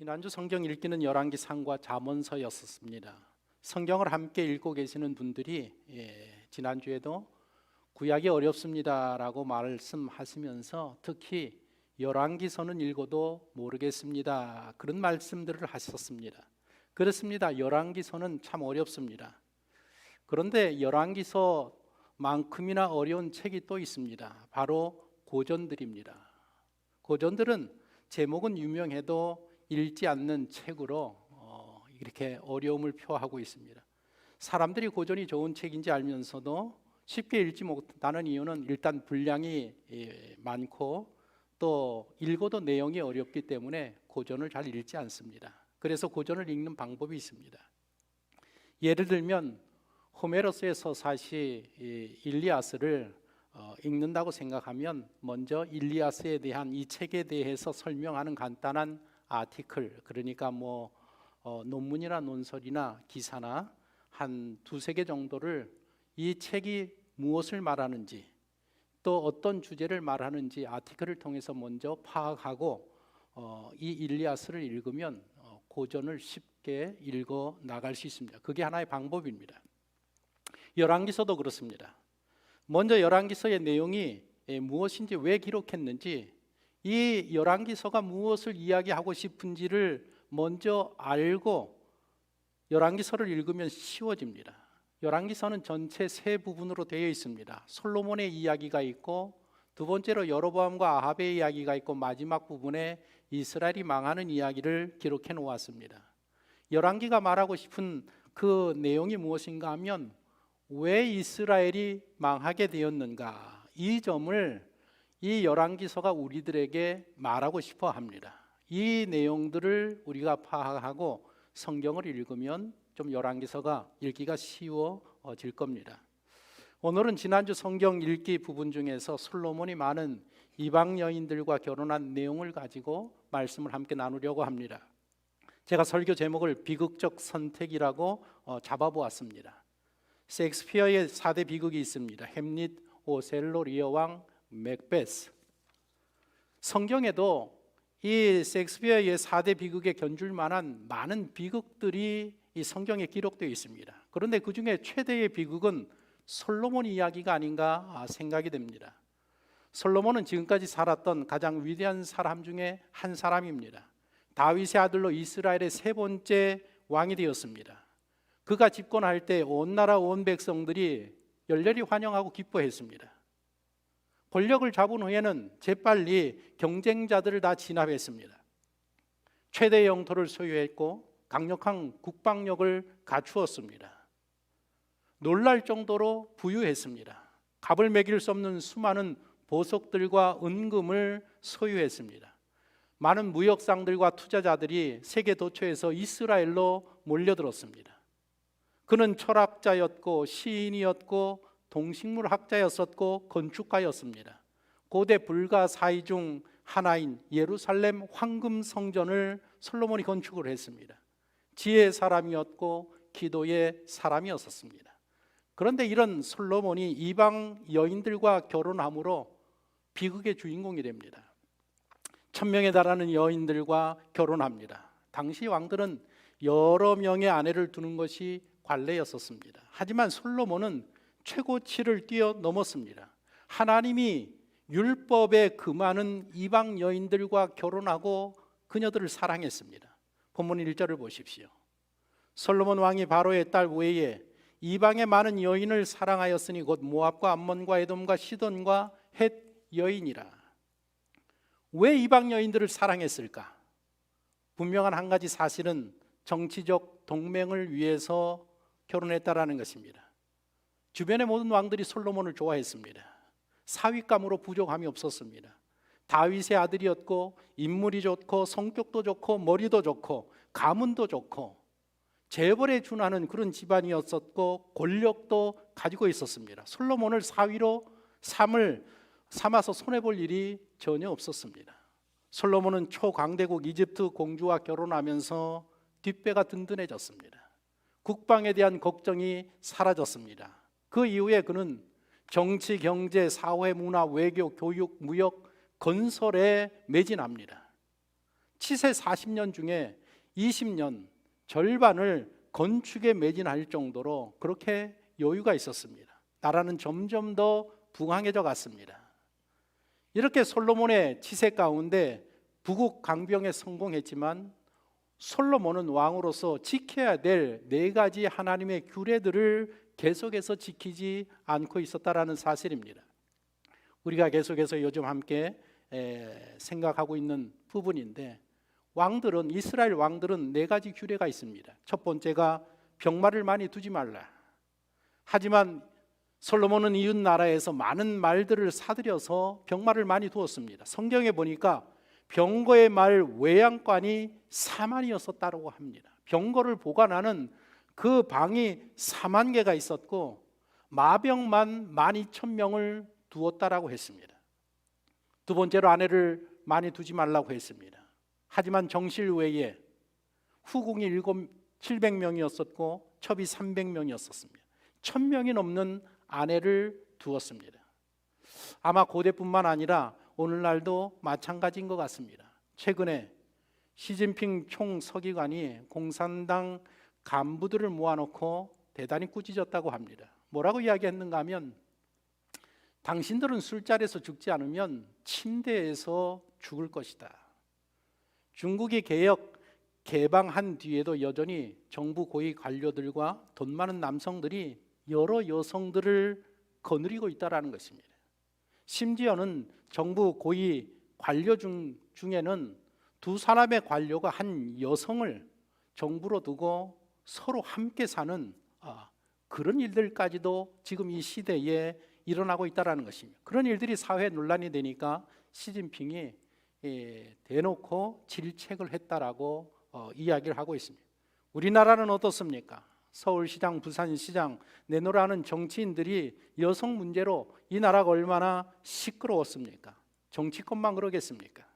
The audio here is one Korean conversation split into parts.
지난주 성경 읽기는 열왕기상과 잠언서였었습니다. 성경을 함께 읽고 계시는 분들이 지난주에도 구약이 어렵습니다라고 말씀하시면서 특히 열왕기서는 읽어도 모르겠습니다, 그런 말씀들을 하셨습니다. 그렇습니다. 열왕기서는 참 어렵습니다. 그런데 열왕기서만큼이나 어려운 책이 또 있습니다. 바로 고전들입니다. 고전들은 제목은 유명해도 읽지 않는 책으로 이렇게 어려움을 표하고 있습니다. 사람들이 고전이 좋은 책인지 알면서도 쉽게 읽지 못하는 이유는 일단 분량이 많고 또 읽어도 내용이 어렵기 때문에 고전을 잘 읽지 않습니다. 그래서 고전을 읽는 방법이 있습니다. 예를 들면 호메로스의 서사시 일리아스를 읽는다고 생각하면 먼저 일리아스에 대한 이 책에 대해서 설명하는 간단한 아티클, 그러니까 논문이나 논설이나 기사나 한 두세 개 정도를 이 책이 무엇을 말하는지 또 어떤 주제를 말하는지 아티클을 통해서 먼저 파악하고 이 일리아스를 읽으면 고전을 쉽게 읽어 나갈 수 있습니다. 그게 하나의 방법입니다. 열왕기서도 그렇습니다. 먼저 열왕기서의 내용이 무엇인지, 왜 기록했는지, 이 열왕기서가 무엇을 이야기하고 싶은지를 먼저 알고 열왕기서를 읽으면 쉬워집니다. 열왕기서는 전체 세 부분으로 되어 있습니다. 솔로몬의 이야기가 있고, 두 번째로 여로보암과 아합의 이야기가 있고, 마지막 부분에 이스라엘이 망하는 이야기를 기록해 놓았습니다. 열왕기가 말하고 싶은 그 내용이 무엇인가 하면 왜 이스라엘이 망하게 되었는가, 이 점을 이 열왕기서가 우리들에게 말하고 싶어 합니다. 이 내용들을 우리가 파악하고 성경을 읽으면 좀 열왕기서가 읽기가 쉬워질 겁니다. 오늘은 지난주 성경 읽기 부분 중에서 솔로몬이 많은 이방 여인들과 결혼한 내용을 가지고 말씀을 함께 나누려고 합니다. 제가 설교 제목을 비극적 선택이라고 잡아보았습니다. 셰익스피어의 4대 비극이 있습니다. 햄릿, 오셀로, 리어 왕, 맥베스. 성경에도 이 셰익스피어의 4대 비극에 견줄 만한 많은 비극들이 이 성경에 기록되어 있습니다. 그런데 그 중에 최대의 비극은 솔로몬 이야기가 아닌가 생각이 됩니다. 솔로몬은 지금까지 살았던 가장 위대한 사람 중에 한 사람입니다. 다윗의 아들로 이스라엘의 세 번째 왕이 되었습니다. 그가 집권할 때 온 나라 온 백성들이 열렬히 환영하고 기뻐했습니다. 권력을 잡은 후에는 재빨리 경쟁자들을 다 진압했습니다. 최대 영토를 소유했고 강력한 국방력을 갖추었습니다. 놀랄 정도로 부유했습니다. 값을 매길 수 없는 수많은 보석들과 은금을 소유했습니다. 많은 무역상들과 투자자들이 세계 도처에서 이스라엘로 몰려들었습니다. 그는 철학자였고 시인이었고 동식물학자였었고 건축가였습니다. 고대 불가사의 중 하나인 예루살렘 황금 성전을 솔로몬이 건축을 했습니다. 지혜의 사람이었고 기도의 사람이었습니다. 그런데 이런 솔로몬이 이방 여인들과 결혼함으로 비극의 주인공이 됩니다. 1000명에 달하는 여인들과 결혼합니다. 당시 왕들은 여러 명의 아내를 두는 것이 관례였었습니다. 하지만 솔로몬은 최고치를 뛰어넘었습니다. 하나님이 율법에 금하는 이방 여인들과 결혼하고 그녀들을 사랑했습니다. 본문 1절을 보십시오. 솔로몬 왕이 바로의 딸 외에 이방의 많은 여인을 사랑하였으니 곧 모압과 암몬과 에돔과 시돈과 헷 여인이라. 왜 이방 여인들을 사랑했을까? 분명한 한 가지 사실은 정치적 동맹을 위해서 결혼했다라는 것입니다. 주변의 모든 왕들이 솔로몬을 좋아했습니다. 사윗감으로 부족함이 없었습니다. 다윗의 아들이었고 인물이 좋고 성격도 좋고 머리도 좋고 가문도 좋고 재벌에 준하는 그런 집안이었었고 권력도 가지고 있었습니다. 솔로몬을 사위로 삼아서 손해볼 일이 전혀 없었습니다. 솔로몬은 초강대국 이집트 공주와 결혼하면서 뒷배가 든든해졌습니다. 국방에 대한 걱정이 사라졌습니다. 그 이후에 그는 정치, 경제, 사회, 문화, 외교, 교육, 무역, 건설에 매진합니다. 치세 40년 중에 20년 절반을 건축에 매진할 정도로 그렇게 여유가 있었습니다. 나라는 점점 더 부강해져 갔습니다. 이렇게 솔로몬의 치세 가운데 부국 강병에 성공했지만 솔로몬은 왕으로서 지켜야 될 4가지 하나님의 규례들을 계속해서 지키지 않고 있었다라는 사실입니다. 우리가 계속해서 요즘 함께 생각하고 있는 부분인데, 왕들은, 이스라엘 왕들은 4가지 규례가 있습니다. 첫 번째가 병마를 많이 두지 말라. 하지만 솔로몬은 이웃 나라에서 많은 말들을 사들여서 병마를 많이 두었습니다. 성경에 보니까 병거의 말 외양간이 4만이었었다고 합니다. 병거를 보관하는 그 방이 4만 개가 있었고 마병만 12,000명을 두었다라고 했습니다. 두 번째로 아내를 많이 두지 말라고 했습니다. 하지만 정실 외에 후궁이 700명이었었고 첩이 300명이었었습니다. 1000명이 넘는 아내를 두었습니다. 아마 고대뿐만 아니라 오늘날도 마찬가지인 것 같습니다. 최근에 시진핑 총서기관이 공산당 간부들을 모아놓고 대단히 꾸짖었다고 합니다. 뭐라고 이야기했는가 하면, 당신들은 술자리에서 죽지 않으면 침대에서 죽을 것이다. 중국이 개방한 뒤에도 여전히 정부 고위 관료들과 돈 많은 남성들이 여러 여성들을 거느리고 있다는 것입니다. 심지어는 정부 고위 관료 중에는 2사람의 관료가 한 여성을 정부로 두고 서로 함께 사는 그런 일들까지도 지금 이 시대에 일어나고 있다는 것입니다. 그런 일들이 사회 논란이 되니까 시진핑이 대놓고 질책을 했다라고 이야기를 하고 있습니다. 우리나라는 어떻습니까? 서울시장, 부산시장 내노라는 정치인들이 여성 문제로 이 나라가 얼마나 시끄러웠습니까? 정치권만 그러겠습니까?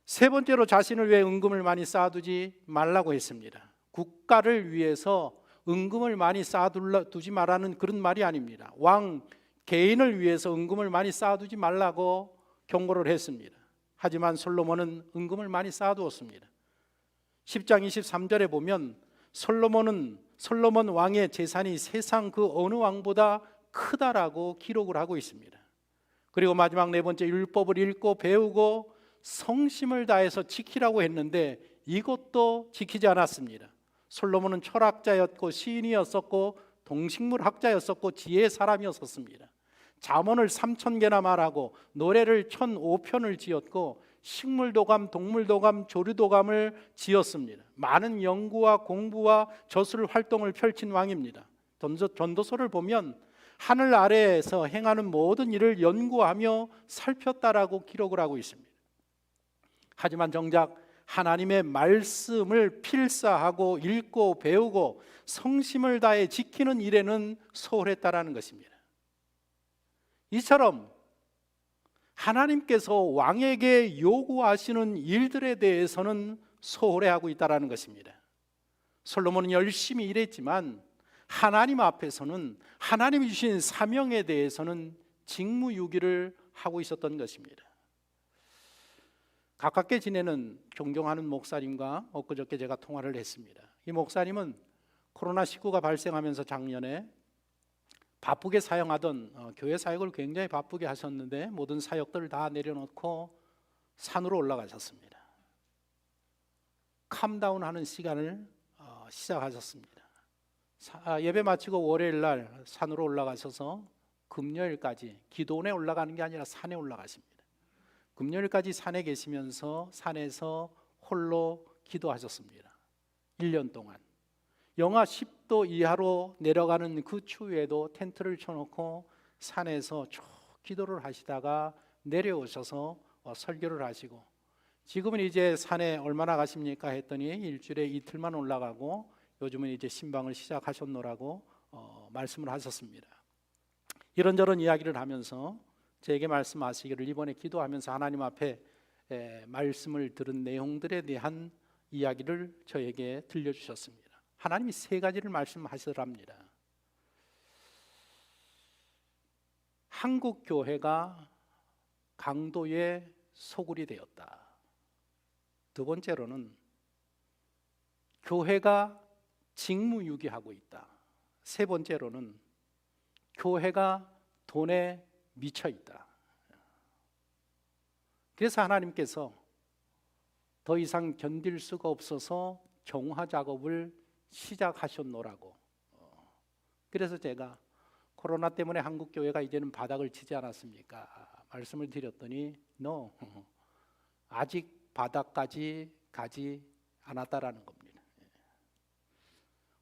세 번째로 자신을 위해 은금을 많이 쌓아두지 말라고 했습니다. 국가를 위해서 은금을 많이 쌓아두지 말라는 그런 말이 아닙니다. 왕 개인을 위해서 은금을 많이 쌓아두지 말라고 경고를 했습니다. 하지만 솔로몬은 은금을 많이 쌓아두었습니다. 10장 23절에 보면 솔로몬 왕의 재산이 세상 그 어느 왕보다 크다라고 기록을 하고 있습니다. 그리고 마지막 네 번째, 율법을 읽고 배우고 성심을 다해서 지키라고 했는데 이것도 지키지 않았습니다. 솔로몬은 철학자였고 시인이었었고 동식물학자였었고 지혜의 사람이었습니다. 잠언을 3000개나 말하고 노래를 1005편을 지었고 식물도감, 동물도감, 조류도감을 지었습니다. 많은 연구와 공부와 저술 활동을 펼친 왕입니다. 전도서를 보면 하늘 아래에서 행하는 모든 일을 연구하며 살폈다라고 기록을 하고 있습니다. 하지만 정작 하나님의 말씀을 필사하고 읽고 배우고 성심을 다해 지키는 일에는 소홀했다라는 것입니다. 이처럼 하나님께서 왕에게 요구하시는 일들에 대해서는 소홀해하고 있다는 것입니다. 솔로몬은 열심히 일했지만 하나님 앞에서는 하나님이 주신 사명에 대해서는 직무유기를 하고 있었던 것입니다. 가깝게 지내는 존경하는 목사님과 엊그저께 제가 통화를 했습니다. 이 목사님은 코로나19가 발생하면서 작년에 바쁘게 사역하던 교회 사역을 굉장히 바쁘게 하셨는데 모든 사역들을 다 내려놓고 산으로 올라가셨습니다. 캄다운하는 시간을 시작하셨습니다. 예배 마치고 월요일 날 산으로 올라가셔서 금요일까지 기도원에 올라가는 게 아니라 산에 올라가십니다. 금요일까지 산에 계시면서 산에서 홀로 기도하셨습니다. 1년 동안 영하 10도 이하로 내려가는 그 추위에도 텐트를 쳐놓고 산에서 쭉 기도를 하시다가 내려오셔서 설교를 하시고, 지금은 이제 산에 얼마나 가십니까 했더니 일주일에 이틀만 올라가고 요즘은 이제 신방을 시작하셨노라고 말씀을 하셨습니다. 이런저런 이야기를 하면서 제게 말씀하시기를 이번에 기도하면서 하나님 앞에 말씀을 들은 내용들에 대한 이야기를 저에게 들려주셨습니다. 하나님이 3가지를 말씀하시더랍니다. 한국 교회가 강도의 소굴이 되었다. 두 번째로는 교회가 직무유기하고 있다. 세 번째로는 교회가 돈에 미쳐 있다. 그래서 하나님께서 더 이상 견딜 수가 없어서 정화 작업을 시작하셨노라고. 그래서 제가 코로나 때문에 한국 교회가 이제는 바닥을 치지 않았습니까? 말씀을 드렸더니 no, 아직 바닥까지 가지 않았다라는 겁니다.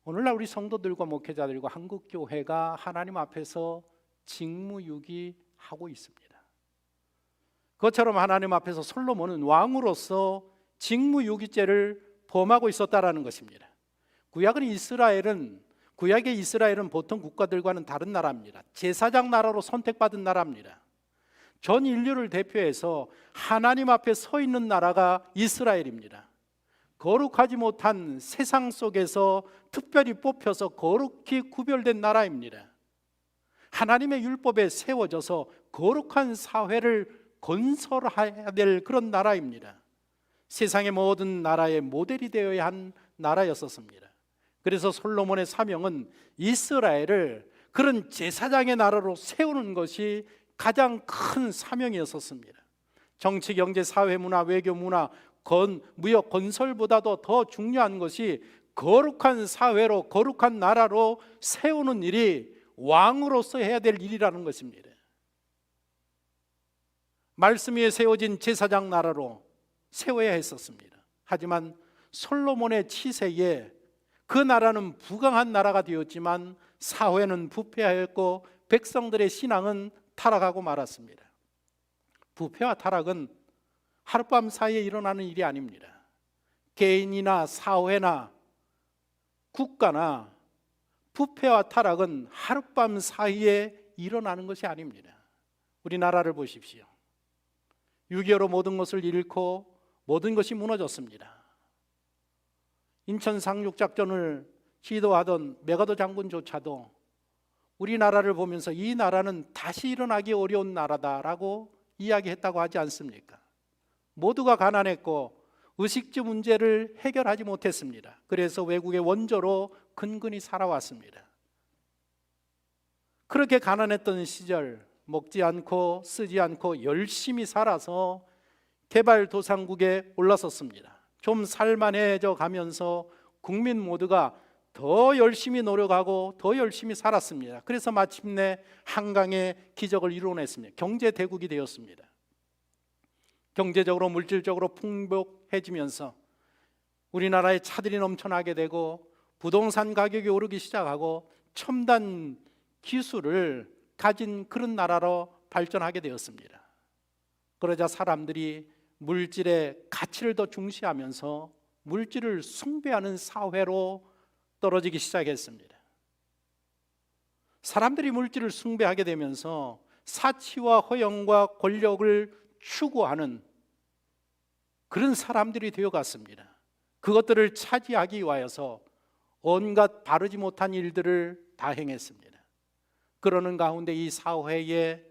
오늘날 우리 성도들과 목회자들과 한국 교회가 하나님 앞에서 직무유기하고 있습니다. 그것처럼 하나님 앞에서 솔로몬은 왕으로서 직무유기죄를 범하고 있었다라는 것입니다. 구약의 이스라엘은 보통 국가들과는 다른 나라입니다. 제사장 나라로 선택받은 나라입니다. 전 인류를 대표해서 하나님 앞에 서 있는 나라가 이스라엘입니다. 거룩하지 못한 세상 속에서 특별히 뽑혀서 거룩히 구별된 나라입니다. 하나님의 율법에 세워져서 거룩한 사회를 건설해야 될 그런 나라입니다. 세상의 모든 나라의 모델이 되어야 한 나라였었습니다. 그래서 솔로몬의 사명은 이스라엘을 그런 제사장의 나라로 세우는 것이 가장 큰 사명이었었습니다. 정치, 경제, 사회, 문화, 외교, 문화, 무역, 건설보다도 더 중요한 것이 거룩한 사회로, 거룩한 나라로 세우는 일이 왕으로서 해야 될 일이라는 것입니다. 말씀 위에 세워진 제사장 나라로 세워야 했었습니다. 하지만 솔로몬의 치세에 그 나라는 부강한 나라가 되었지만 사회는 부패하였고 백성들의 신앙은 타락하고 말았습니다. 부패와 타락은 하룻밤 사이에 일어나는 일이 아닙니다. 개인이나 사회나 국가나 부패와 타락은 하룻밤 사이에 일어나는 것이 아닙니다. 우리나라를 보십시오. 6.25로 모든 것을 잃고 모든 것이 무너졌습니다. 인천 상륙작전을 지도하던 메가더 장군조차도 우리나라를 보면서 이 나라는 다시 일어나기 어려운 나라다라고 이야기했다고 하지 않습니까? 모두가 가난했고 의식주 문제를 해결하지 못했습니다. 그래서 외국의 원조로 근근히 살아왔습니다. 그렇게 가난했던 시절 먹지 않고 쓰지 않고 열심히 살아서 개발도상국에 올라섰습니다. 좀 살만해져 가면서 국민 모두가 더 열심히 노력하고 더 열심히 살았습니다. 그래서 마침내 한강의 기적을 이뤄냈습니다. 경제대국이 되었습니다. 경제적으로 물질적으로 풍족해지면서 우리나라에 차들이 넘쳐나게 되고 부동산 가격이 오르기 시작하고 첨단 기술을 가진 그런 나라로 발전하게 되었습니다. 그러자 사람들이 물질의 가치를 더 중시하면서 물질을 숭배하는 사회로 떨어지기 시작했습니다. 사람들이 물질을 숭배하게 되면서 사치와 허영과 권력을 추구하는 그런 사람들이 되어갔습니다. 그것들을 차지하기 위하여서 온갖 바르지 못한 일들을 다 행했습니다. 그러는 가운데 이 사회의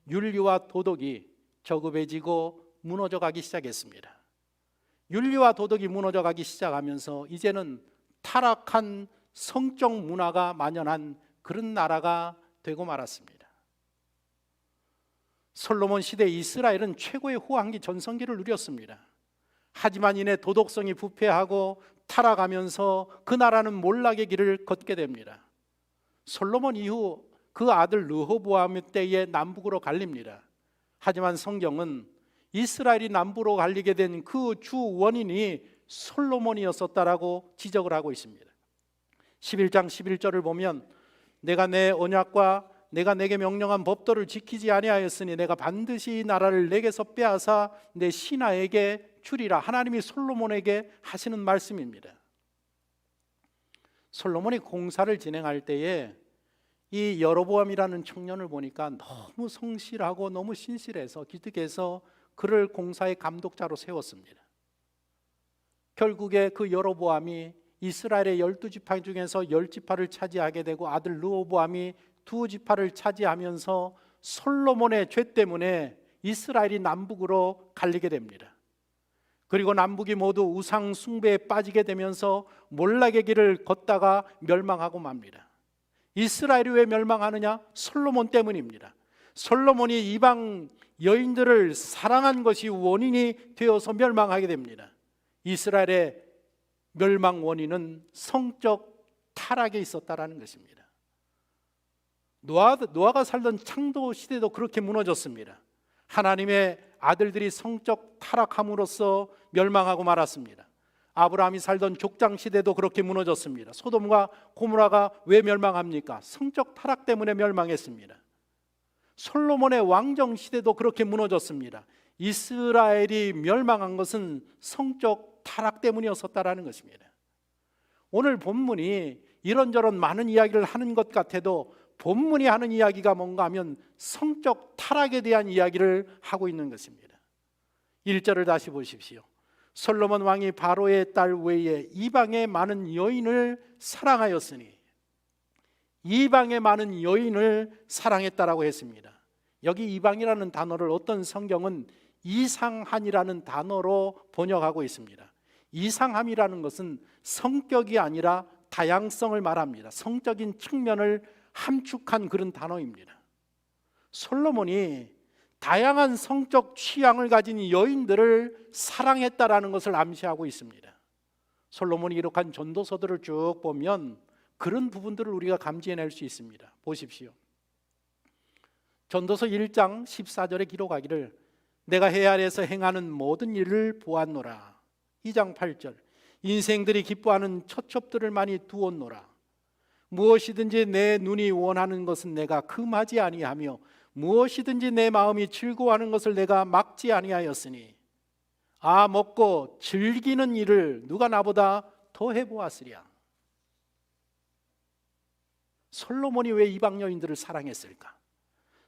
윤리와 도덕이 저급해지고 무너져가기 시작했습니다. 윤리와 도덕이 무너져가기 시작하면서 이제는 타락한 성적 문화가 만연한 그런 나라가 되고 말았습니다. 솔로몬 시대 이스라엘은 최고의 후한기 전성기를 누렸습니다. 하지만 이내 도덕성이 부패하고 타락하면서 그 나라는 몰락의 길을 걷게 됩니다. 솔로몬 이후 그 아들 르호보암 때에 남북으로 갈립니다. 하지만 성경은 이스라엘이 남부로 갈리게 된 그 주 원인이 솔로몬이었었다라고 지적을 하고 있습니다. 11장 11절을 보면 내가 내 언약과 내가 내게 명령한 법도를 지키지 아니하였으니 내가 반드시 이 나라를 내게서 빼앗아 내 신하에게 주리라. 하나님이 솔로몬에게 하시는 말씀입니다. 솔로몬이 공사를 진행할 때에 이 여로보암이라는 청년을 보니까 너무 성실하고 너무 신실해서 기특해서 그를 공사의 감독자로 세웠습니다. 결국에 그 여로보암이 이스라엘의 12지파 중에서 10지파를 차지하게 되고 아들 르호보암이 2지파를 차지하면서 솔로몬의 죄 때문에 이스라엘이 남북으로 갈리게 됩니다. 그리고 남북이 모두 우상 숭배에 빠지게 되면서 몰락의 길을 걷다가 멸망하고 맙니다. 이스라엘이 왜 멸망하느냐? 솔로몬 때문입니다. 솔로몬이 이방 여인들을 사랑한 것이 원인이 되어서 멸망하게 됩니다. 이스라엘의 멸망 원인은 성적 타락에 있었다라는 것입니다. 노아가 살던 창도 시대도 그렇게 무너졌습니다. 하나님의 아들들이 성적 타락함으로써 멸망하고 말았습니다. 아브라함이 살던 족장 시대도 그렇게 무너졌습니다. 소돔과 고모라가 왜 멸망합니까? 성적 타락 때문에 멸망했습니다. 솔로몬의 왕정 시대도 그렇게 무너졌습니다. 이스라엘이 멸망한 것은 성적 타락 때문이었었다라는 것입니다. 오늘 본문이 이런저런 많은 이야기를 하는 것 같아도 본문이 하는 이야기가 뭔가 하면 성적 타락에 대한 이야기를 하고 있는 것입니다. 1절을 다시 보십시오. 솔로몬 왕이 바로의 딸 외에 이방의 많은 여인을 사랑하였으니, 이방의 많은 여인을 사랑했다라고 했습니다. 여기 이방이라는 단어를 어떤 성경은 이상한이라는 단어로 번역하고 있습니다. 이상함이라는 것은 성격이 아니라 다양성을 말합니다. 성적인 측면을 함축한 그런 단어입니다. 솔로몬이 다양한 성적 취향을 가진 여인들을 사랑했다라는 것을 암시하고 있습니다. 솔로몬이 기록한 전도서들을 쭉 보면 그런 부분들을 우리가 감지해낼 수 있습니다. 보십시오. 전도서 1장 14절에 기록하기를 내가 해 아래에서 행하는 모든 일을 보았노라. 2장 8절 인생들이 기뻐하는 처첩들을 많이 두었노라. 무엇이든지 내 눈이 원하는 것은 내가 금하지 아니하며 무엇이든지 내 마음이 즐거워하는 것을 내가 막지 아니하였으니 먹고 즐기는 일을 누가 나보다 더 해보았으랴. 솔로몬이 왜 이방 여인들을 사랑했을까?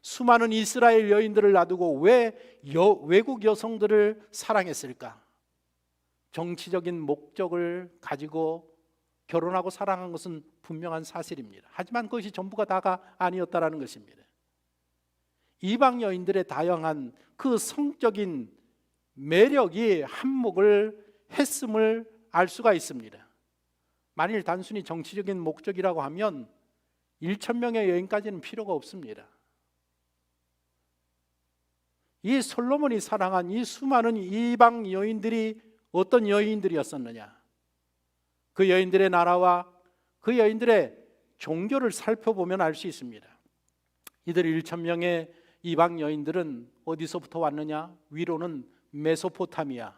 수많은 이스라엘 여인들을 놔두고 왜 외국 여성들을 사랑했을까? 정치적인 목적을 가지고 결혼하고 사랑한 것은 분명한 사실입니다. 하지만 그것이 전부가 다가 아니었다라는 것입니다. 이방 여인들의 다양한 그 성적인 매력이 한몫을 했음을 알 수가 있습니다. 만일 단순히 정치적인 목적이라고 하면 1,000명의 여인까지는 필요가 없습니다. 이 솔로몬이 사랑한 이 수많은 이방 여인들이 어떤 여인들이었었느냐? 그 여인들의 나라와 그 여인들의 종교를 살펴보면 알 수 있습니다. 이들 1,000명의 이방 여인들은 어디서부터 왔느냐? 위로는 메소포타미아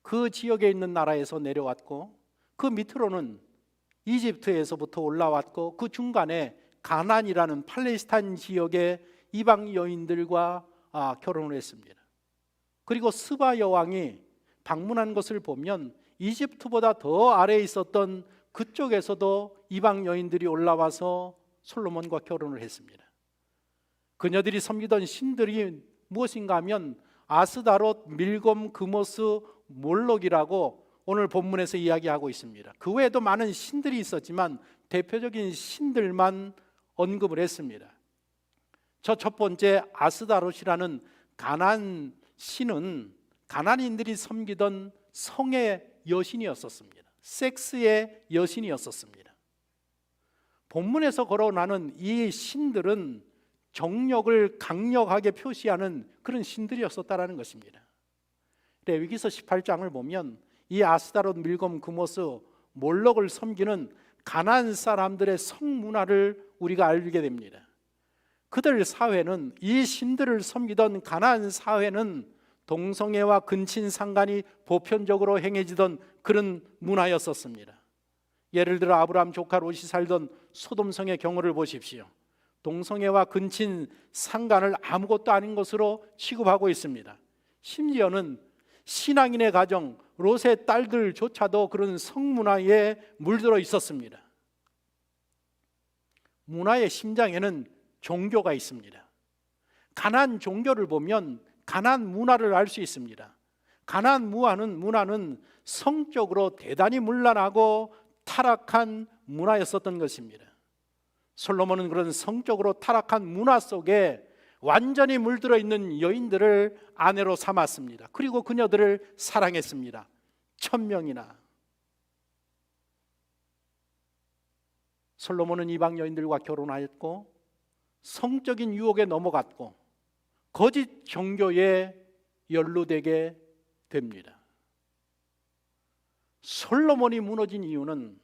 그 지역에 있는 나라에서 내려왔고, 그 밑으로는 이집트에서부터 올라왔고, 그 중간에 가나안이라는 팔레스타인 지역의 이방 여인들과 결혼을 했습니다. 그리고 스바 여왕이 방문한 것을 보면 이집트보다 더 아래에 있었던 그쪽에서도 이방 여인들이 올라와서 솔로몬과 결혼을 했습니다. 그녀들이 섬기던 신들이 무엇인가 하면 아스다롯, 밀검, 그모스, 몰록이라고 오늘 본문에서 이야기하고 있습니다. 그 외에도 많은 신들이 있었지만 대표적인 신들만 언급을 했습니다. 첫 번째 아스다롯이라는 가나안 신은 가나안인들이 섬기던 성의 여신이었었습니다. 섹스의 여신이었었습니다. 본문에서 거론하는 이 신들은 정력을 강력하게 표시하는 그런 신들이었었다라는 것입니다. 레위기서 18장을 보면 이 아스다롯, 밀검, 그모스, 몰록을 섬기는 가나안 사람들의 성문화를 우리가 알게 됩니다. 그들 사회는, 이 신들을 섬기던 가나안 사회는 동성애와 근친 상간이 보편적으로 행해지던 그런 문화였었습니다. 예를 들어 아브라함 조카 롯이 살던 소돔성의 경우를 보십시오. 동성애와 근친 상간을 아무것도 아닌 것으로 취급하고 있습니다. 심지어는 신앙인의 가정, 롯의 딸들조차도 그런 성문화에 물들어 있었습니다. 문화의 심장에는 종교가 있습니다. 가나안 종교를 보면 가나안 문화를 알 수 있습니다. 가나안 문화는 성적으로 대단히 문란하고 타락한 문화였었던 것입니다. 솔로몬은 그런 성적으로 타락한 문화 속에 완전히 물들어 있는 여인들을 아내로 삼았습니다. 그리고 그녀들을 사랑했습니다. 1000명이나. 솔로몬은 이방 여인들과 결혼하였고 성적인 유혹에 넘어갔고 거짓 종교에 연루되게 됩니다. 솔로몬이 무너진 이유는,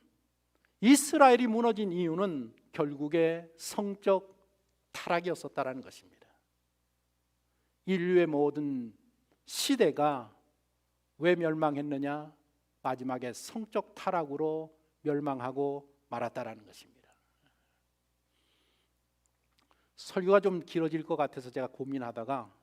이스라엘이 무너진 이유는 결국에 성적 타락이었었다는 것입니다. 인류의 모든 시대가 왜 멸망했느냐? 마지막에 성적 타락으로 멸망하고 말았다라는 것입니다. 설교가 좀 길어질 것 같아서 제가 고민하다가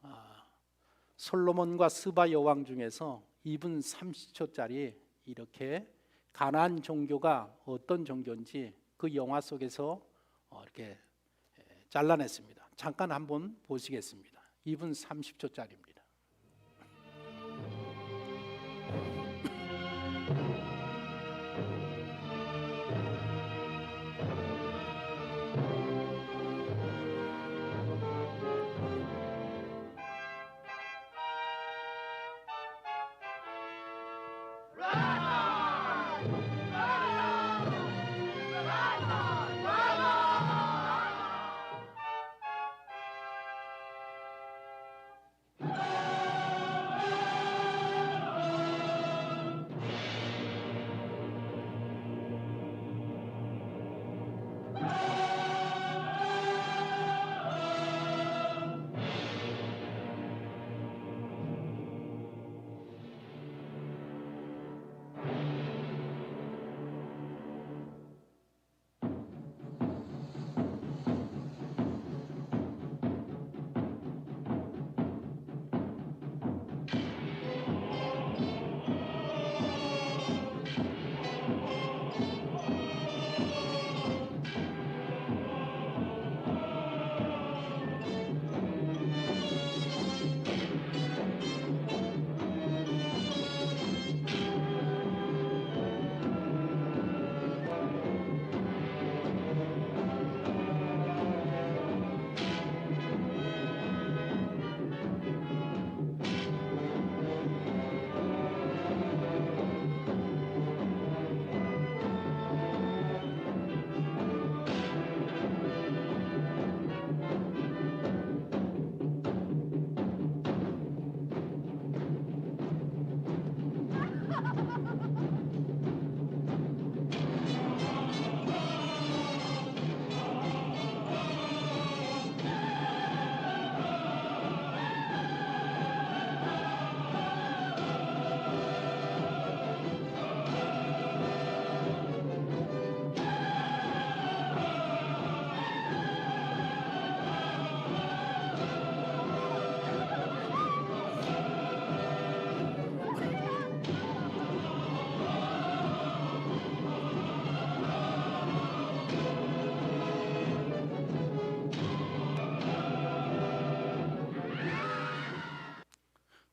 솔로몬과 스바 여왕 중에서 2분 30초짜리 이렇게 가나안 종교가 어떤 종교인지 그 영화 속에서 이렇게 잘라냈습니다. 잠깐 한번 보시겠습니다. 2분 30초짜리입니다.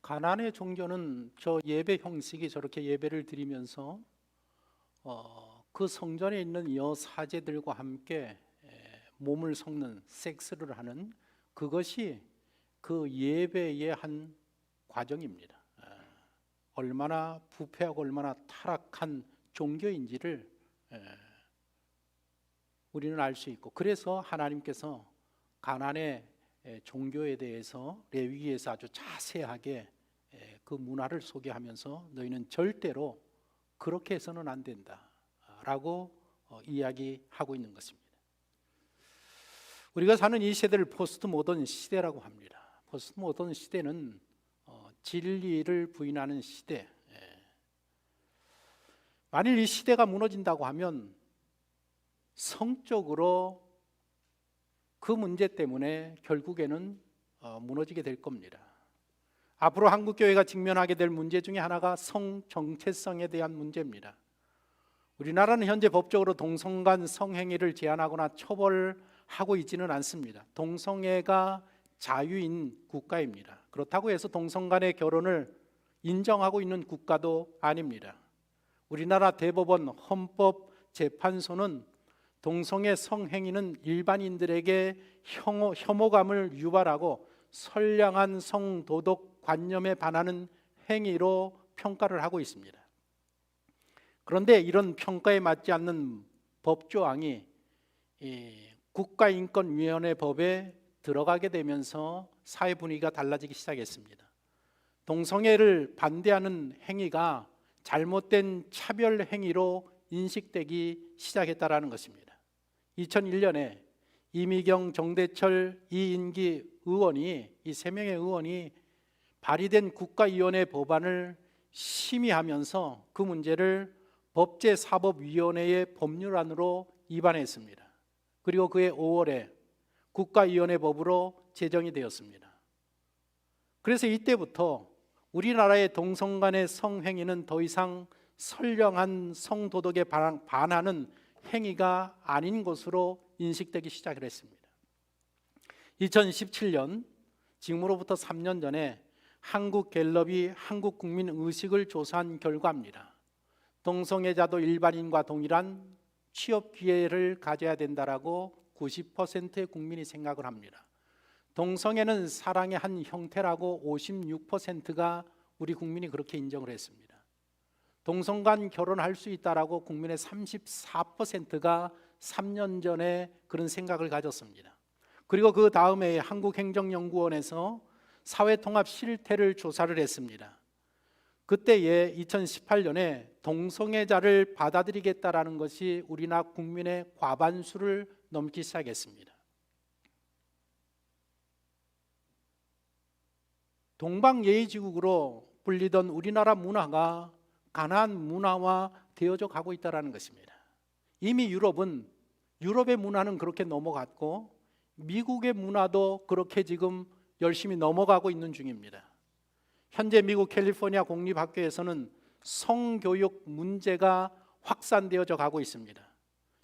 가나안의 종교는 저 예배 형식이 저렇게 예배를 드리면서 그 성전에 있는 여사제들과 함께 몸을 섞는 섹스를 하는 그것이 그 예배의 한 과정입니다. 얼마나 부패하고 얼마나 타락한 종교인지를 우리는 알 수 있고, 그래서 하나님께서 가나안의 종교에 대해서 레위기에서 아주 자세하게 그 문화를 소개하면서 너희는 절대로 그렇게 해서는 안 된다라고 이야기하고 있는 것입니다. 우리가 사는 이 시대를 포스트 모던 시대라고 합니다. 포스트 모던 시대는 진리를 부인하는 시대. 만일 이 시대가 무너진다고 하면 성적으로 그 문제 때문에 결국에는 무너지게 될 겁니다. 앞으로 한국교회가 직면하게 될 문제 중에 하나가 성 정체성에 대한 문제입니다. 우리나라는 현재 법적으로 동성간 성행위를 제한하거나 처벌하고 있지는 않습니다. 동성애가 자유인 국가입니다. 그렇다고 해서 동성 간의 결혼을 인정하고 있는 국가도 아닙니다. 우리나라 대법원 헌법재판소는 동성애 성행위는 일반인들에게 혐오감을 유발하고 선량한 성도덕 관념에 반하는 행위로 평가를 하고 있습니다. 그런데 이런 평가에 맞지 않는 법조항이 국가인권위원회 법에 들어가게 되면서 사회 분위기가 달라지기 시작했습니다. 동성애를 반대하는 행위가 잘못된 차별 행위로 인식되기 시작했다라는 것입니다. 2001년에 이미경, 정대철, 이인기 의원이 이 세 명의 의원이 발의된 국가위원회 법안을 심의하면서 그 문제를 법제사법위원회의 법률안으로 입안했습니다. 그리고 그해 5월에 국가위원회 법으로 제정이 되었습니다. 그래서 이때부터 우리나라의 동성 간의 성행위는 더 이상 선량한 성도덕에 반하는 행위가 아닌 것으로 인식되기 시작을 했습니다. 2017년, 지금으로부터 3년 전에 한국갤럽이 한국 국민 의식을 조사한 결과입니다. 동성애자도 일반인과 동일한 취업 기회를 가져야 된다라고 90%의 국민이 생각을 합니다. 동성애는 사랑의 한 형태라고 56%가 우리 국민이 그렇게 인정을 했습니다. 동성 간 결혼할 수 있다라고 국민의 34%가 3년 전에 그런 생각을 가졌습니다. 그리고 그 다음에 한국행정연구원에서 사회통합 실태를 조사를 했습니다. 그때에 2018년에 동성애자를 받아들이겠다라는 것이 우리나라 국민의 과반수를 넘기 시작했습니다. 동방예의지국으로 불리던 우리나라 문화가 가나안 문화화 되어져 가고 있다는 것입니다. 이미 유럽의 문화는 그렇게 넘어갔고 미국의 문화도 그렇게 지금 열심히 넘어가고 있는 중입니다. 현재 미국 캘리포니아 공립학교에서는 성교육 문제가 확산되어져 가고 있습니다.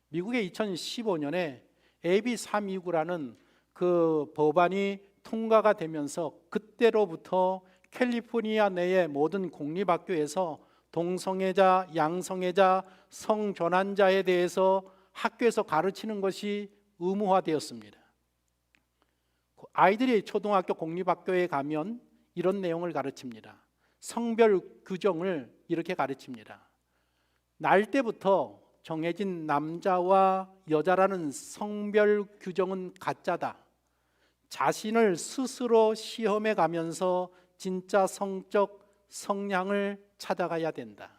미국의 2015년에 AB 329라는 그 법안이 통과가 되면서 그때로부터 캘리포니아 내의 모든 공립학교에서 동성애자, 양성애자, 성전환자에 대해서 학교에서 가르치는 것이 의무화되었습니다. 아이들이 초등학교 공립학교에 가면 이런 내용을 가르칩니다. 성별 규정을 이렇게 가르칩니다. 날 때부터 정해진 남자와 여자라는 성별 규정은 가짜다. 자신을 스스로 시험해 가면서 진짜 성적 성향을 찾아가야 된다.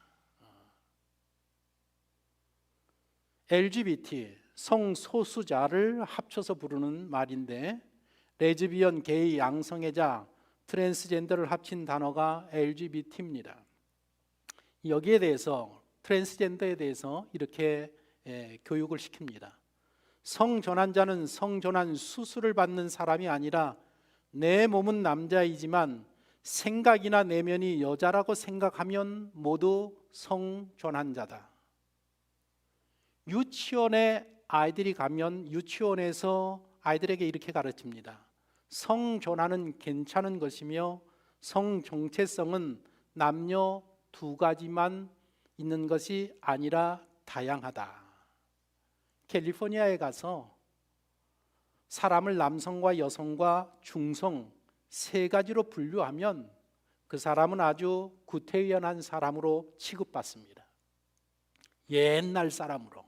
LGBT, 성소수자를 합쳐서 부르는 말인데 레즈비언, 게이, 양성애자, 트랜스젠더를 합친 단어가 LGBT입니다. 여기에 대해서 트랜스젠더에 대해서 이렇게 교육을 시킵니다. 성전환자는 성전환 수술을 받는 사람이 아니라 내 몸은 남자이지만 생각이나 내면이 여자라고 생각하면 모두 성전환자다. 유치원에 아이들이 가면 유치원에서 아이들에게 이렇게 가르칩니다. 성전환은 괜찮은 것이며 성 정체성은 남녀 두 가지만 있는 것이 아니라 다양하다. 캘리포니아에 가서 사람을 남성과 여성과 중성 세 가지로 분류하면 그 사람은 아주 구태의연한 사람으로 취급받습니다. 옛날 사람으로.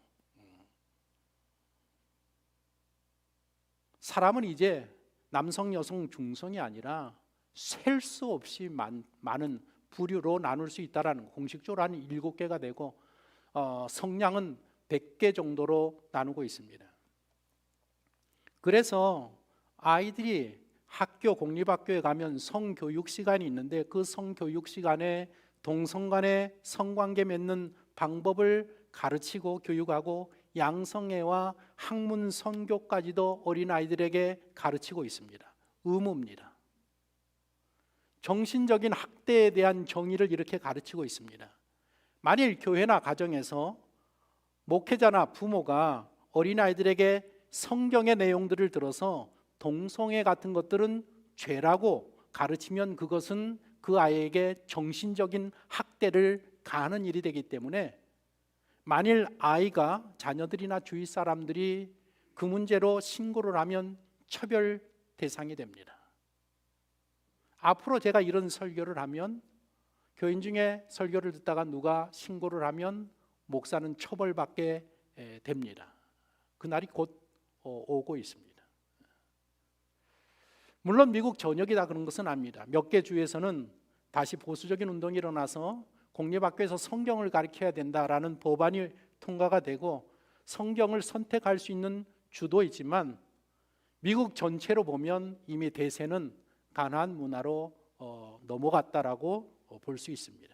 사람은 이제 남성, 여성, 중성이 아니라 셀 수 없이 많은 부류로 나눌 수 있다는 공식적으로 한 7개가 되고 성량은 100개 정도로 나누고 있습니다. 그래서 아이들이 공립학교에 가면 성교육 시간이 있는데 그 성교육 시간에 동성 간의 성관계 맺는 방법을 가르치고 교육하고 양성애와 학문 선교까지도 어린아이들에게 가르치고 있습니다. 의무입니다. 정신적인 학대에 대한 정의를 이렇게 가르치고 있습니다. 만일 교회나 가정에서 목회자나 부모가 어린아이들에게 성경의 내용들을 들어서 동성애 같은 것들은 죄라고 가르치면 그것은 그 아이에게 정신적인 학대를 가하는 일이 되기 때문에 만일 아이가, 자녀들이나 주위 사람들이 그 문제로 신고를 하면 처벌 대상이 됩니다. 앞으로 제가 이런 설교를 하면 교인 중에 설교를 듣다가 누가 신고를 하면 목사는 처벌받게 됩니다. 그날이 곧 오고 있습니다. 물론 미국 전역이 다 그런 것은 아닙니다. 몇 개 주에서는 다시 보수적인 운동이 일어나서 공립학교에서 성경을 가르쳐야 된다라는 법안이 통과가 되고 성경을 선택할 수 있는 주도 있지만 미국 전체로 보면 이미 대세는 가나안 문화로 넘어갔다라고 볼 수 있습니다.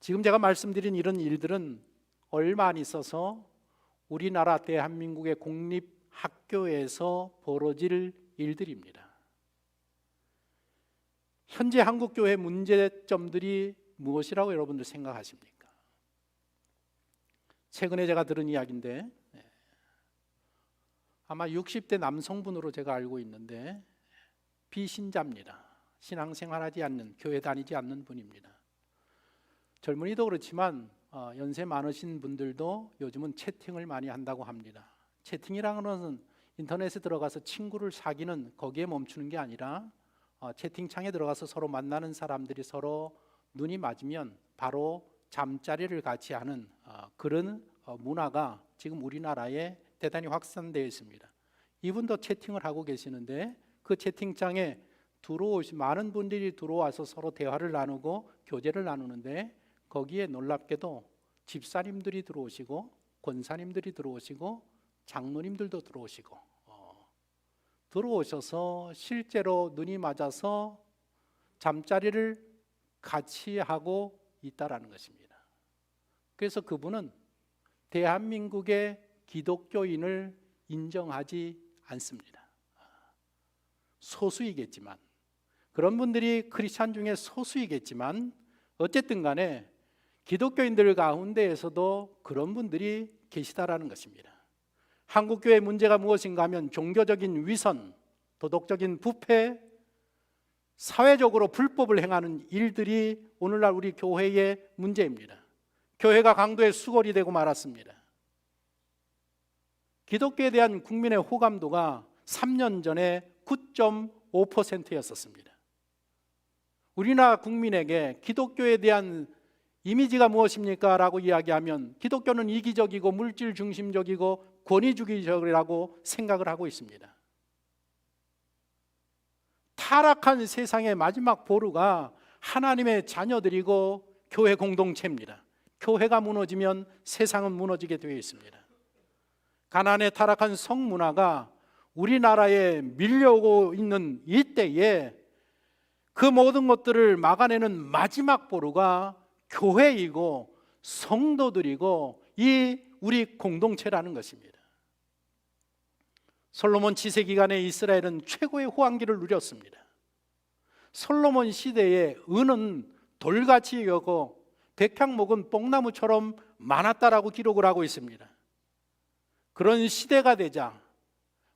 지금 제가 말씀드린 이런 일들은 얼마 안 있어서 우리나라 대한민국의 공립학교에서 벌어질 일들입니다. 현재 한국교회 문제점들이 무엇이라고 여러분들 생각하십니까? 최근에 제가 들은 이야기인데 아마 60대 남성분으로 제가 알고 있는데 비신자입니다. 신앙생활하지 않는, 교회 다니지 않는 분입니다. 젊은이도 그렇지만 연세 많으신 분들도 요즘은 채팅을 많이 한다고 합니다. 채팅이라는 것은 인터넷에 들어가서 친구를 사귀는, 거기에 멈추는 게 아니라 채팅창에 들어가서 서로 만나는 사람들이 서로 눈이 맞으면 바로 잠자리를 같이 하는 그런 문화가 지금 우리나라에 대단히 확산되어 있습니다. 이분도 채팅을 하고 계시는데 그 채팅창에 많은 분들이 들어와서 서로 대화를 나누고 교제를 나누는데 거기에 놀랍게도 집사님들이 들어오시고 권사님들이 들어오시고 장로님들도 들어오시고 들어오셔서 실제로 눈이 맞아서 잠자리를 같이 하고 있다라는 것입니다. 그래서 그분은 대한민국의 기독교인을 인정하지 않습니다. 소수이겠지만, 그런 분들이 크리스찬 중에 소수이겠지만 어쨌든 간에 기독교인들 가운데에서도 그런 분들이 계시다라는 것입니다. 한국교회 문제가 무엇인가 하면 종교적인 위선, 도덕적인 부패, 사회적으로 불법을 행하는 일들이 오늘날 우리 교회의 문제입니다. 교회가 강도의 수골이 되고 말았습니다. 기독교에 대한 국민의 호감도가 3년 전에 9.5%였었습니다. 우리나라 국민에게 기독교에 대한 이미지가 무엇입니까? 라고 이야기하면 기독교는 이기적이고 물질 중심적이고 권위주의적이라고 생각을 하고 있습니다. 타락한 세상의 마지막 보루가 하나님의 자녀들이고 교회 공동체입니다. 교회가 무너지면 세상은 무너지게 되어 있습니다. 가나안의 타락한 성문화가 우리나라에 밀려오고 있는 이때에 그 모든 것들을 막아내는 마지막 보루가 교회이고 성도들이고 이 우리 공동체라는 것입니다. 솔로몬 지세 기간에 이스라엘은 최고의 호황기를 누렸습니다. 솔로몬 시대에 은은 돌같이 여고 백향목은 뽕나무처럼 많았다라고 기록을 하고 있습니다. 그런 시대가 되자,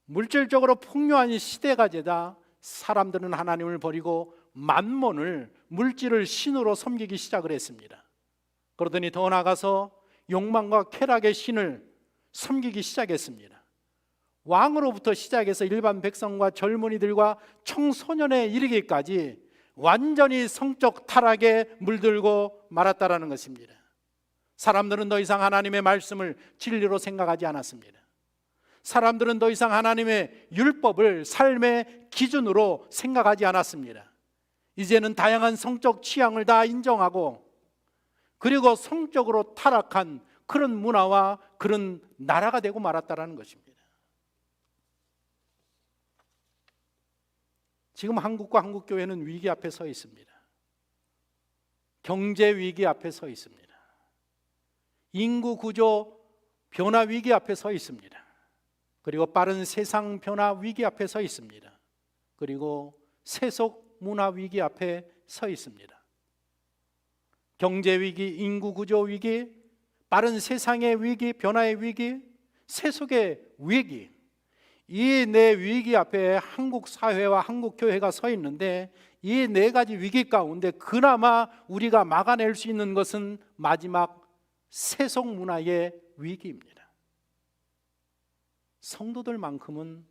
물질적으로 풍요한 시대가 되자 사람들은 하나님을 버리고 만몬을, 물질을 신으로 섬기기 시작을 했습니다. 그러더니 더 나아가서 욕망과 쾌락의 신을 섬기기 시작했습니다. 왕으로부터 시작해서 일반 백성과 젊은이들과 청소년에 이르기까지 완전히 성적 타락에 물들고 말았다라는 것입니다. 사람들은 더 이상 하나님의 말씀을 진리로 생각하지 않았습니다. 사람들은 더 이상 하나님의 율법을 삶의 기준으로 생각하지 않았습니다. 이제는 다양한 성적 취향을 다 인정하고 그리고 성적으로 타락한 그런 문화와 그런 나라가 되고 말았다라는 것입니다. 지금 한국과 한국교회는 위기 앞에 서 있습니다. 경제 위기 앞에 서 있습니다. 인구 구조 변화 위기 앞에 서 있습니다. 그리고 빠른 세상 변화 위기 앞에 서 있습니다. 그리고 세속 문화 위기 앞에 서 있습니다. 경제 위기, 인구 구조 위기, 빠른 세상의 위기, 변화의 위기, 세속의 위기, 이 네 위기 앞에 한국 사회와 한국 교회가 서 있는데 이 네 가지 위기 가운데 그나마 우리가 막아낼 수 있는 것은 마지막 세속 문화의 위기입니다. 성도들만큼은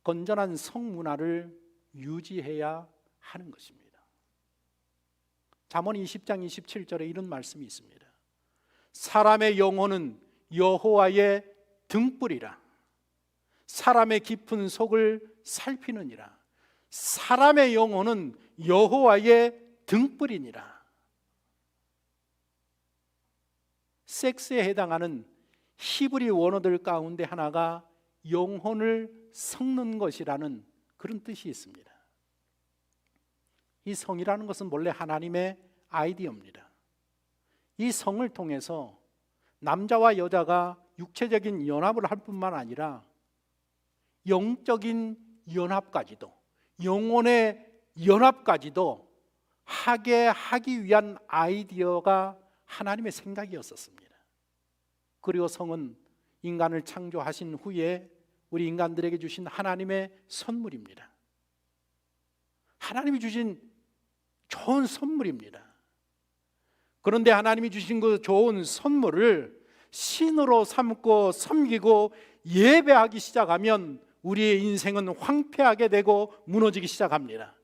건전한 성문화를 유지해야 하는 것입니다. 잠언 20장 27절에 이런 말씀이 있습니다. 사람의 영혼은 여호와의 등불이라. 사람의 깊은 속을 살피느니라. 사람의 영혼은 여호와의 등불이니라. 섹스에 해당하는 히브리 원어들 가운데 하나가 영혼을 섞는 것이라는 그런 뜻이 있습니다. 이 성이라는 것은 원래 하나님의 아이디어입니다. 이 성을 통해서 남자와 여자가 육체적인 연합을 할 뿐만 아니라 영적인 연합까지도, 영혼의 연합까지도 하기 위한 아이디어가 하나님의 생각이었었습니다. 그리고 성은 인간을 창조하신 후에 우리 인간들에게 주신 하나님의 선물입니다. 하나님이 주신 좋은 선물입니다. 그런데 하나님이 주신 그 좋은 선물을 신으로 삼고 섬기고 예배하기 시작하면 우리의 인생은 황폐하게 되고 무너지기 시작합니다.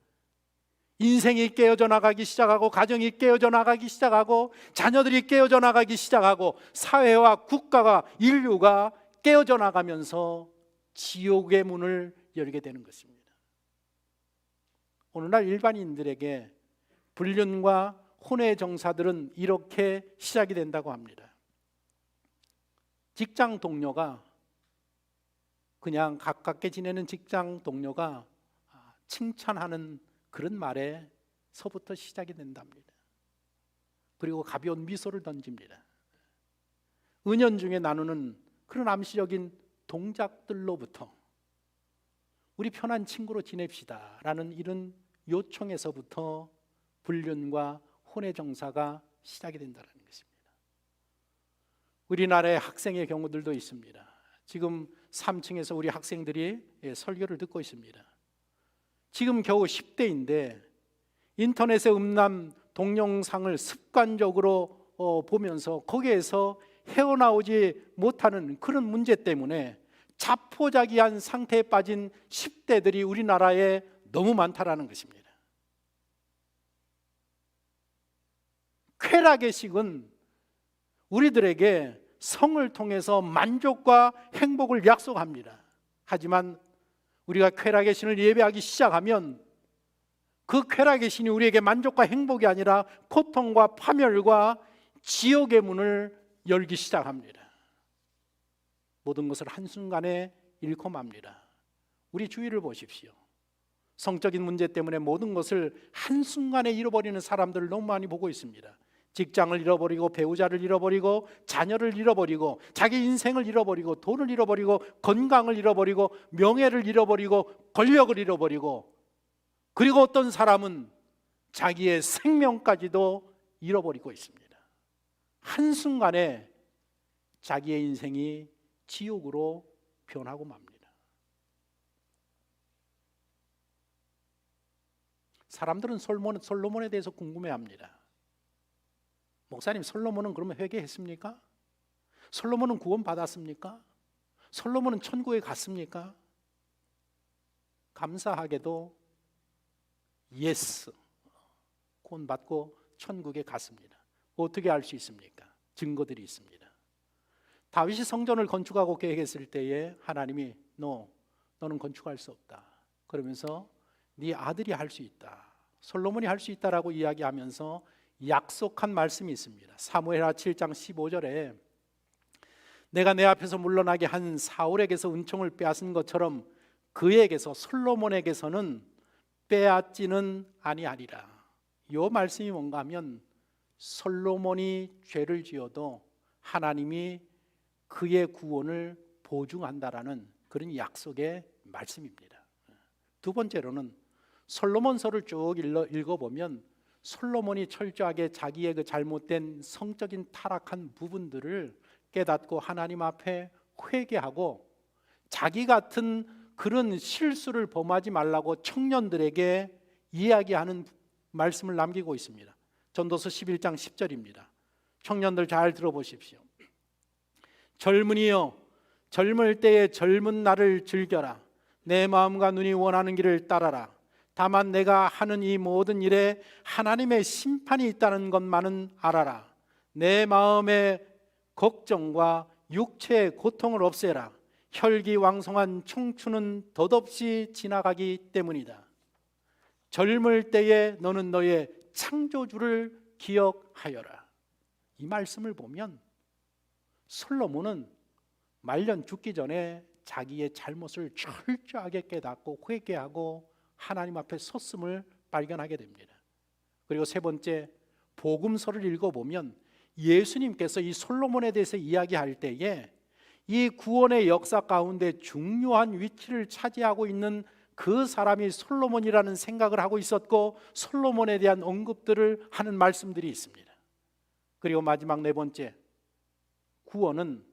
인생이 깨어져 나가기 시작하고, 가정이 깨어져 나가기 시작하고, 자녀들이 깨어져 나가기 시작하고, 사회와 국가가, 인류가 깨어져 나가면서 지옥의 문을 열게 되는 것입니다. 오늘날 일반인들에게 불륜과 혼의 정사들은 이렇게 시작이 된다고 합니다. 직장 동료가, 그냥 가깝게 지내는 직장 동료가 칭찬하는 그런 말에서부터 시작이 된답니다. 그리고 가벼운 미소를 던집니다. 은연중에 나누는 그런 암시적인 동작들로부터 우리 편한 친구로 지냅시다 라는 이런 요청에서부터 불륜과 혼의 정사가 시작이 된다는 것입니다. 우리나라의 학생의 경우들도 있습니다. 지금 3층에서 우리 학생들이 설교를 듣고 있습니다. 지금 겨우 10대인데 인터넷의 음란 동영상을 습관적으로 보면서 거기에서 헤어나오지 못하는 그런 문제 때문에 자포자기한 상태에 빠진 10대들이 우리나라에 너무 많다라는 것입니다. 쾌락의 식은 우리들에게 성을 통해서 만족과 행복을 약속합니다. 하지만 우리가 쾌락의 신을 예배하기 시작하면 그 쾌락의 신이 우리에게 만족과 행복이 아니라 고통과 파멸과 지옥의 문을 열기 시작합니다. 모든 것을 한순간에 잃고 맙니다. 우리 주위를 보십시오. 성적인 문제 때문에 모든 것을 한순간에 잃어버리는 사람들을 너무 많이 보고 있습니다. 직장을 잃어버리고, 배우자를 잃어버리고, 자녀를 잃어버리고, 자기 인생을 잃어버리고, 돈을 잃어버리고, 건강을 잃어버리고, 명예를 잃어버리고, 권력을 잃어버리고, 그리고 어떤 사람은 자기의 생명까지도 잃어버리고 있습니다. 한순간에 자기의 인생이 지옥으로 변하고 맙니다. 사람들은 솔로몬에 대해서 궁금해합니다. 목사님, 솔로몬은 그러면 회개했습니까? 솔로몬은 구원 받았습니까? 솔로몬은 천국에 갔습니까? 감사하게도 예스, 구원 받고 천국에 갔습니다. 어떻게 알 수 있습니까? 증거들이 있습니다. 다윗이 성전을 건축하고 계획했을 때에 하나님이 너는 건축할 수 없다. 그러면서 네 아들이 할 수 있다, 솔로몬이 할 수 있다라고 이야기하면서 약속한 말씀이 있습니다. 사무엘하 7장 15절에 내가 내 앞에서 물러나게 한 사울에게서 은총을 빼앗은 것처럼 그에게서, 솔로몬에게서는 빼앗지는 아니하리라. 이 말씀이 뭔가 하면 솔로몬이 죄를 지어도 하나님이 그의 구원을 보증한다라는 그런 약속의 말씀입니다. 두 번째로는 솔로몬서를 쭉 읽어보면 솔로몬이 철저하게 자기의 그 잘못된 성적인 타락한 부분들을 깨닫고 하나님 앞에 회개하고 자기 같은 그런 실수를 범하지 말라고 청년들에게 이야기하는 말씀을 남기고 있습니다. 전도서 11장 10절입니다. 청년들 잘 들어보십시오. 젊은이여, 젊을 때에 젊은 날을 즐겨라. 내 마음과 눈이 원하는 길을 따라라. 다만 내가 하는 이 모든 일에 하나님의 심판이 있다는 것만은 알아라. 내 마음의 걱정과 육체의 고통을 없애라. 혈기왕성한 청춘은 덧없이 지나가기 때문이다. 젊을 때에 너는 너의 창조주를 기억하여라. 이 말씀을 보면 솔로몬은 말년 죽기 전에 자기의 잘못을 철저하게 깨닫고 회개하고 하나님 앞에 섰음을 발견하게 됩니다. 그리고 세 번째, 복음서를 읽어보면 예수님께서 이 솔로몬에 대해서 이야기할 때에 이 구원의 역사 가운데 중요한 위치를 차지하고 있는 그 사람이 솔로몬이라는 생각을 하고 있었고, 솔로몬에 대한 언급들을 하는 말씀들이 있습니다. 그리고 마지막 네 번째, 구원은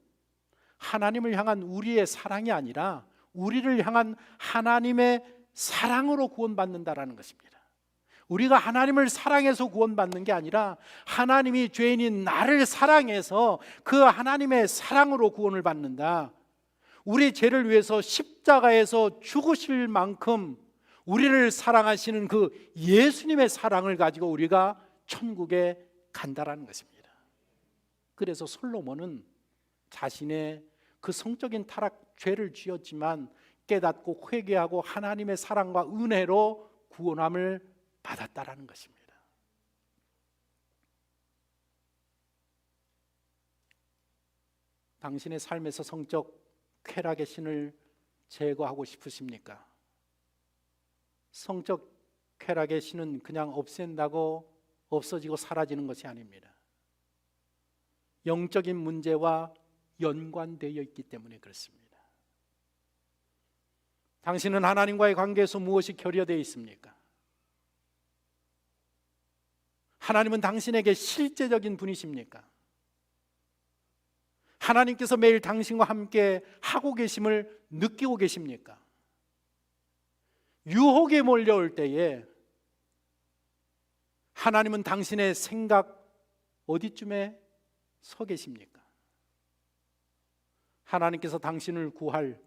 하나님을 향한 우리의 사랑이 아니라 우리를 향한 하나님의 사랑으로 구원받는다라는 것입니다. 우리가 하나님을 사랑해서 구원받는 게 아니라 하나님이 죄인인 나를 사랑해서 그 하나님의 사랑으로 구원을 받는다. 우리 죄를 위해서 십자가에서 죽으실 만큼 우리를 사랑하시는 그 예수님의 사랑을 가지고 우리가 천국에 간다라는 것입니다. 그래서 솔로몬은 자신의 그 성적인 타락, 죄를 지었지만 깨닫고 회개하고 하나님의 사랑과 은혜로 구원함을 받았다라는 것입니다. 당신의 삶에서 성적 쾌락의 신을 제거하고 싶으십니까? 성적 쾌락의 신은 그냥 없앤다고 없어지고 사라지는 것이 아닙니다. 영적인 문제와 연관되어 있기 때문에 그렇습니다. 당신은 하나님과의 관계에서 무엇이 결여되어 있습니까? 하나님은 당신에게 실제적인 분이십니까? 하나님께서 매일 당신과 함께 하고 계심을 느끼고 계십니까? 유혹에 몰려올 때에 하나님은 당신의 생각 어디쯤에 서 계십니까? 하나님께서 당신을 구할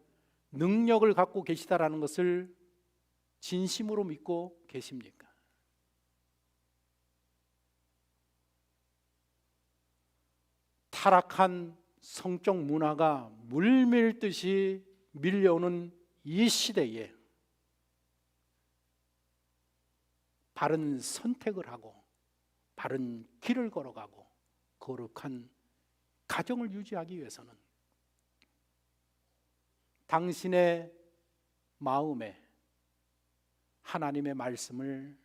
능력을 갖고 계시다라는 것을 진심으로 믿고 계십니까? 타락한 성적 문화가 물밀듯이 밀려오는 이 시대에 바른 선택을 하고 바른 길을 걸어가고 거룩한 가정을 유지하기 위해서는 당신의 마음에 하나님의 말씀을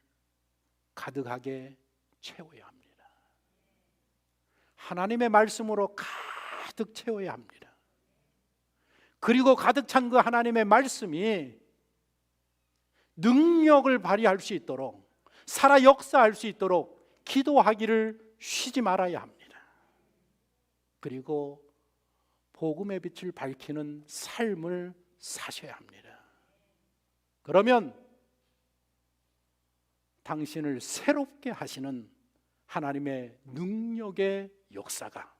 가득하게 채워야 합니다. 하나님의 말씀으로 가득 채워야 합니다. 그리고 가득 찬 그 하나님의 말씀이 능력을 발휘할 수 있도록, 살아 역사할 수 있도록 기도하기를 쉬지 말아야 합니다. 그리고 복음의 빛을 밝히는 삶을 사셔야 합니다. 그러면 당신을 새롭게 하시는 하나님의 능력의 역사가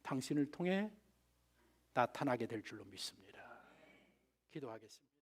당신을 통해 나타나게 될 줄로 믿습니다. 기도하겠습니다.